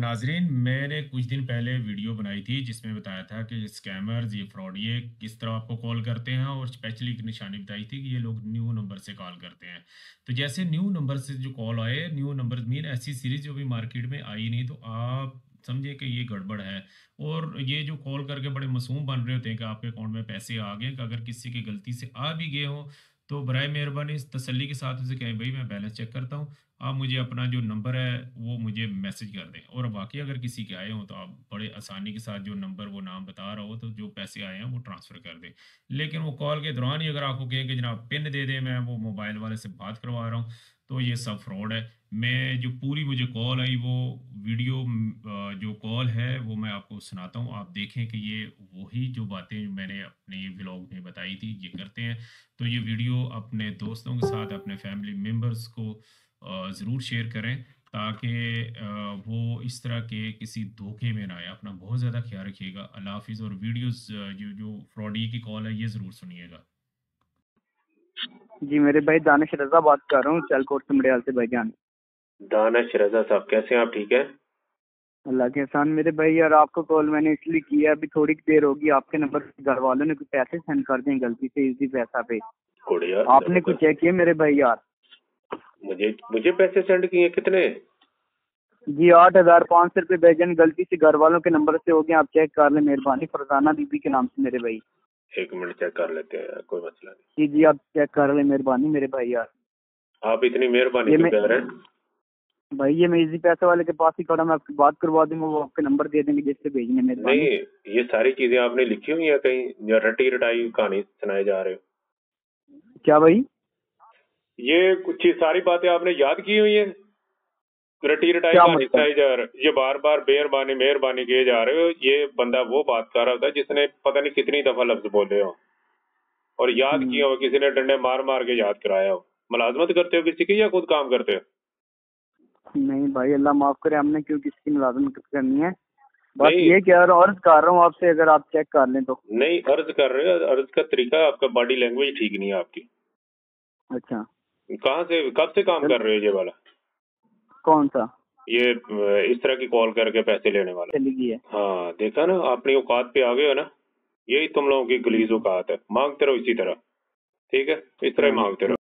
नाज़रीन, मैंने कुछ दिन पहले वीडियो बनाई थी जिसमें बताया था कि स्कैमर्स, ये फ्रॉडिये किस तरह आपको कॉल करते हैं और स्पेशली एक निशानी बताई थी कि ये लोग न्यू नंबर से कॉल करते हैं। तो जैसे न्यू नंबर से जो कॉल आए, न्यू नंबर मीन ऐसी सीरीज़ जो अभी मार्केट में आई नहीं, तो आप समझे कि ये गड़बड़ है। और ये जो कॉल करके बड़े मासूम बन रहे होते हैं कि आपके अकाउंट में पैसे आ गए, कि अगर किसी की गलती से आ भी गए हों, तो बराए मेहरबानी इस तसल्ली के साथ उसे कहें, भाई मैं बैलेंस चेक करता हूँ, आप मुझे अपना जो नंबर है वो मुझे मैसेज कर दें। और बाकी अगर किसी के आए हों तो आप बड़े आसानी के साथ जो नंबर वो नाम बता रहा हो, तो जो पैसे आए हैं वो ट्रांसफ़र कर दें। लेकिन वो कॉल के दौरान ही अगर आपको कहें कि जनाब पिन दे दें, मैं वो मोबाइल वाले से बात करवा रहा हूँ, तो ये सब फ्रॉड है। मैं जो पूरी मुझे कॉल आई वो वीडियो जो कॉल है वो मैं आपको सुनाता हूँ, आप देखें कि ये वही जो बातें मैंने अपने ये व्लॉग में बताई थी ये करते हैं। तो ये वीडियो अपने दोस्तों के साथ, अपने फैमिली मेम्बर्स को ज़रूर शेयर करें, ताकि वो इस तरह के किसी धोखे में ना आए। अपना बहुत ज़्यादा ख्याल रखिएगा। अल्लाह हाफ़िज़। और वीडियोज़ जो जो फ्रॉडी की कॉल है ये ज़रूर सुनिएगा। जी मेरे भाई दानिश रजा बात कर रहा हूँ सियालकोट से मडियाल से भाईजान। दानिश रजा साहब, कैसे हैं आप? ठीक है। अल्लाह के एहसान मेरे भाई यार, आपको कॉल मैंने इसलिए किया, अभी थोड़ी देर होगी आपके नंबर पे घर वालों ने कुछ पैसे सेंड कर दिए गलती से इसी पैसा पे। बढ़िया, आपने कुछ चेक किया मेरे भाई यार? मुझे मुझे पैसे सेंड किए कितने? जी 8,500 रुपये भेजन गलती से घर वालों के नंबर से हो गया, आप चेक कर लें मेहरबानी, फरजाना बीबी के नाम से मेरे भाई। एक मिनट चेक कर लेते हैं, कोई मसला नहीं। जी जी आप चेक कर लें मेहरबानी मेरे भाई यार। आप इतनी मेहरबानी ये क्यों मैं कह रहे हैं? भाई ये मैं इजी पैसे वाले के पास ही खड़ा, मैं आपकी बात करवा दूंगा, वो आपके नंबर दे देंगे जिससे भेजने नहीं, मेहरबानी। ये सारी चीजें आपने लिखी हुई हैं कहीं, या रटी रटाई कहानी सुनाए जा रहे हो? क्या भाई? ये कुछ सारी बातें आपने याद की हुई हैं? रटी रटाई क्या कहानी मतलब? सुनाई जा रहा है, ये बार बार मेहरबानी मेहरबानी किए जा रहे हो। ये बंदा वो बात कर रहा था जिसने पता नहीं कितनी दफा लफ्ज बोले हो और याद किया हो, किसी ने डंडे मार मार के याद कराया हो। मुलाजमत करते हो किसी की या खुद काम करते हो? नहीं भाई अल्लाह माफ करे, हमने क्यों किसी की मुलाजमत करनी है। बस नहीं ये कह रहा हूँ, अर्ज कर रहा हूँ आपसे, अगर आप चेक कर लें तो। नहीं, अर्ज कर रहे हो, अर्ज का तरीका आपका, बॉडी लैंग्वेज ठीक नहीं है आपकी। अच्छा। कहाँ से कब से काम चल कर रहे हो ये वाला? कौन सा? ये इस तरह की कॉल करके पैसे लेने वाला? चली गई है। हाँ, देखा ना, अपनी औकात पे आ गए हो ना। यही तुम लोगों की गलीज औकात है, मांगते रहो इसी तरह। ठीक है, इस तरह ही अच्छा मांगते रहो।